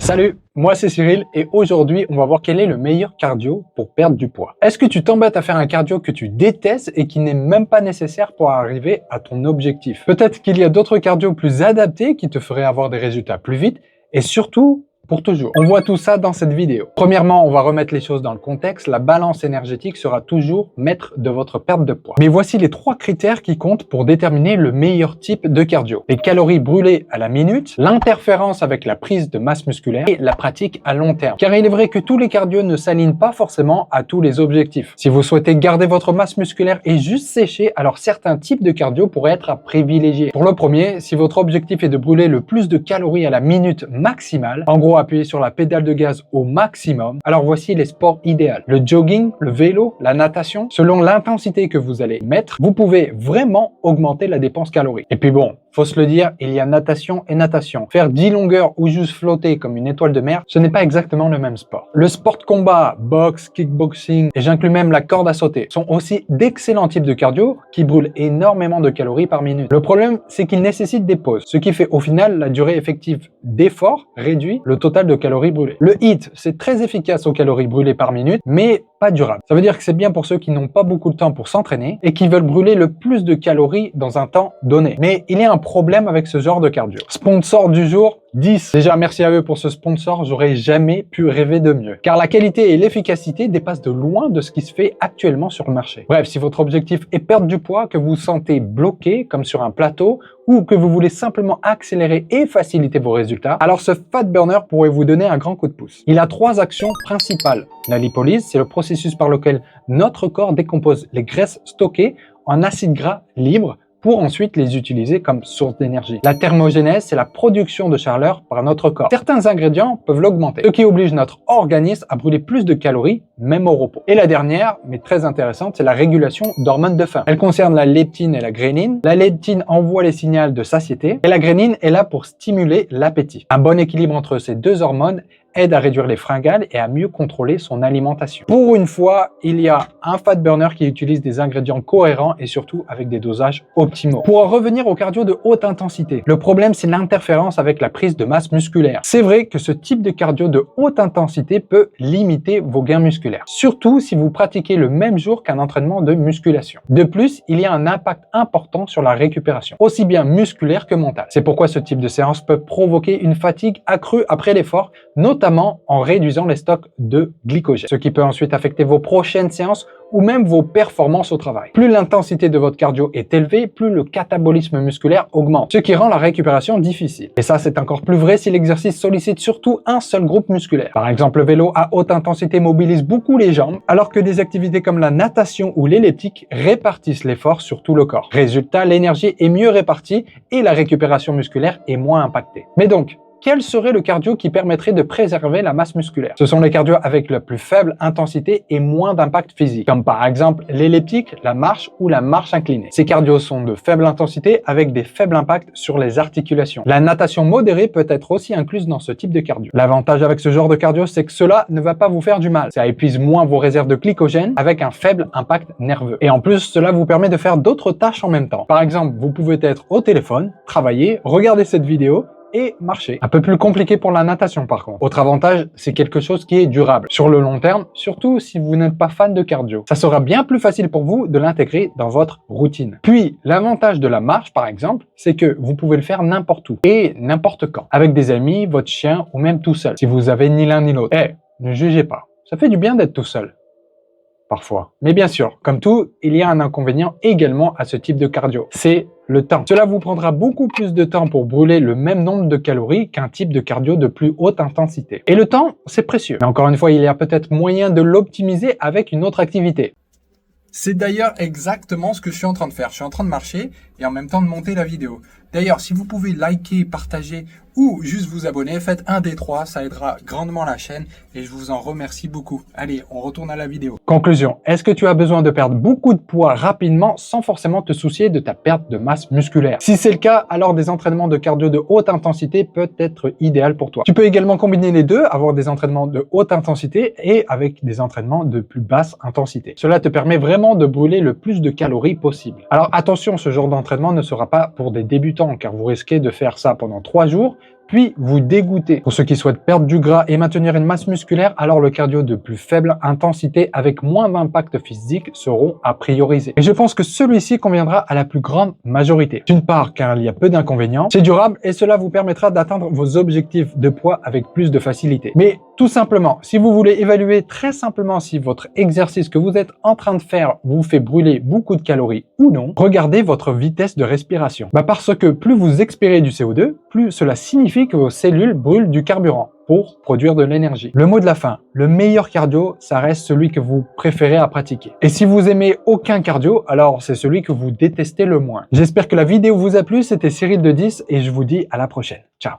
Salut, moi c'est Cyril et aujourd'hui on va voir quel est le meilleur cardio pour perdre du poids. Est-ce que tu t'embêtes à faire un cardio que tu détestes et qui n'est même pas nécessaire pour arriver à ton objectif? Peut-être qu'il y a d'autres cardios plus adaptés qui te feraient avoir des résultats plus vite et surtout pour toujours. On voit tout ça dans cette vidéo. Premièrement, on va remettre les choses dans le contexte. La balance énergétique sera toujours maître de votre perte de poids. Mais voici les 3 critères qui comptent pour déterminer le meilleur type de cardio. Les calories brûlées à la minute, l'interférence avec la prise de masse musculaire et la pratique à long terme. Car il est vrai que tous les cardios ne s'alignent pas forcément à tous les objectifs. Si vous souhaitez garder votre masse musculaire et juste sécher, alors certains types de cardio pourraient être à privilégier. Pour le premier, si votre objectif est de brûler le plus de calories à la minute maximale, en gros appuyer sur la pédale de gaz au maximum, alors voici les sports idéaux. Le jogging, le vélo, la natation, selon l'intensité que vous allez mettre, vous pouvez vraiment augmenter la dépense calorique. Et puis bon, faut se le dire, il y a natation et natation. Faire 10 longueurs ou juste flotter comme une étoile de mer, ce n'est pas exactement le même sport. Le sport de combat, boxe, kickboxing, et j'inclus même la corde à sauter, sont aussi d'excellents types de cardio qui brûlent énormément de calories par minute. Le problème, c'est qu'ils nécessitent des pauses, ce qui fait au final la durée effective d'effort réduit le total de calories brûlées. Le HIIT, c'est très efficace aux calories brûlées par minute, mais pas durable. Ça veut dire que c'est bien pour ceux qui n'ont pas beaucoup de temps pour s'entraîner et qui veulent brûler le plus de calories dans un temps donné. Mais il y a un problème avec ce genre de cardio. Sponsor du jour, 10. Déjà, merci à eux pour ce sponsor, j'aurais jamais pu rêver de mieux. Car la qualité et l'efficacité dépassent de loin de ce qui se fait actuellement sur le marché. Bref, si votre objectif est perdre du poids, que vous vous sentez bloqué comme sur un plateau, ou que vous voulez simplement accélérer et faciliter vos résultats, alors ce Fat Burner pourrait vous donner un grand coup de pouce. Il a 3 actions principales. La lipolyse, c'est le processus par lequel notre corps décompose les graisses stockées en acides gras libres pour ensuite les utiliser comme source d'énergie. La thermogénèse, c'est la production de chaleur par notre corps. Certains ingrédients peuvent l'augmenter, ce qui oblige notre organisme à brûler plus de calories, même au repos. Et la dernière, mais très intéressante, c'est la régulation d'hormones de faim. Elle concerne la leptine et la gréline. La leptine envoie les signaux de satiété et la gréline est là pour stimuler l'appétit. Un bon équilibre entre ces 2 hormones aide à réduire les fringales et à mieux contrôler son alimentation. Pour une fois, il y a un fat burner qui utilise des ingrédients cohérents et surtout avec des dosages optimaux. Pour en revenir au cardio de haute intensité, le problème c'est l'interférence avec la prise de masse musculaire. C'est vrai que ce type de cardio de haute intensité peut limiter vos gains musculaires, surtout si vous pratiquez le même jour qu'un entraînement de musculation. De plus, il y a un impact important sur la récupération, aussi bien musculaire que mentale. C'est pourquoi ce type de séance peut provoquer une fatigue accrue après l'effort, notamment en réduisant les stocks de glycogène, ce qui peut ensuite affecter vos prochaines séances ou même vos performances au travail. Plus l'intensité de votre cardio est élevée, plus le catabolisme musculaire augmente, ce qui rend la récupération difficile. Et ça, c'est encore plus vrai si l'exercice sollicite surtout un seul groupe musculaire. Par exemple, le vélo à haute intensité mobilise beaucoup les jambes, alors que des activités comme la natation ou l'elliptique répartissent l'effort sur tout le corps. Résultat, l'énergie est mieux répartie et la récupération musculaire est moins impactée. Mais donc, quel serait le cardio qui permettrait de préserver la masse musculaire? Ce sont les cardios avec la plus faible intensité et moins d'impact physique, comme par exemple l'elliptique, la marche ou la marche inclinée. Ces cardios sont de faible intensité avec des faibles impacts sur les articulations. La natation modérée peut être aussi incluse dans ce type de cardio. L'avantage avec ce genre de cardio, c'est que cela ne va pas vous faire du mal. Ça épuise moins vos réserves de glycogène avec un faible impact nerveux. Et en plus, cela vous permet de faire d'autres tâches en même temps. Par exemple, vous pouvez être au téléphone, travailler, regarder cette vidéo, et marcher. Un peu plus compliqué pour la natation par contre. Autre avantage, c'est quelque chose qui est durable. Sur le long terme, surtout si vous n'êtes pas fan de cardio. Ça sera bien plus facile pour vous de l'intégrer dans votre routine. Puis, l'avantage de la marche par exemple, c'est que vous pouvez le faire n'importe où et n'importe quand. Avec des amis, votre chien ou même tout seul. Si vous avez ni l'un ni l'autre. Ne jugez pas. Ça fait du bien d'être tout seul. Parfois. Mais bien sûr, comme tout, il y a un inconvénient également à ce type de cardio. C'est le temps. Cela vous prendra beaucoup plus de temps pour brûler le même nombre de calories qu'un type de cardio de plus haute intensité. Et le temps, c'est précieux. Mais encore une fois, il y a peut-être moyen de l'optimiser avec une autre activité. C'est d'ailleurs exactement ce que je suis en train de faire. Je suis en train de marcher et en même temps de monter la vidéo. D'ailleurs, si vous pouvez liker, partager ou juste vous abonner, faites un des 3, ça aidera grandement la chaîne et je vous en remercie beaucoup. Allez, on retourne à la vidéo. Conclusion, est-ce que tu as besoin de perdre beaucoup de poids rapidement sans forcément te soucier de ta perte de masse musculaire? Si c'est le cas, alors des entraînements de cardio de haute intensité peut être idéal pour toi. Tu peux également combiner les deux, avoir des entraînements de haute intensité et avec des entraînements de plus basse intensité. Cela te permet vraiment de brûler le plus de calories possible. Alors attention, ce genre d'entraînement ne sera pas pour des débutants car vous risquez de faire ça pendant 3 jours puis vous dégoûter. Pour ceux qui souhaitent perdre du gras et maintenir une masse musculaire, alors le cardio de plus faible intensité avec moins d'impact physique seront à prioriser. Et je pense que celui-ci conviendra à la plus grande majorité. D'une part, car il y a peu d'inconvénients, c'est durable et cela vous permettra d'atteindre vos objectifs de poids avec plus de facilité. Mais tout simplement, si vous voulez évaluer très simplement si votre exercice que vous êtes en train de faire vous fait brûler beaucoup de calories ou non, regardez votre vitesse de respiration. Parce que plus vous expirez du CO2, plus cela signifie que vos cellules brûlent du carburant pour produire de l'énergie. Le mot de la fin, le meilleur cardio, ça reste celui que vous préférez à pratiquer. Et si vous aimez aucun cardio, alors c'est celui que vous détestez le moins. J'espère que la vidéo vous a plu, c'était Cyril de 10 et je vous dis à la prochaine. Ciao.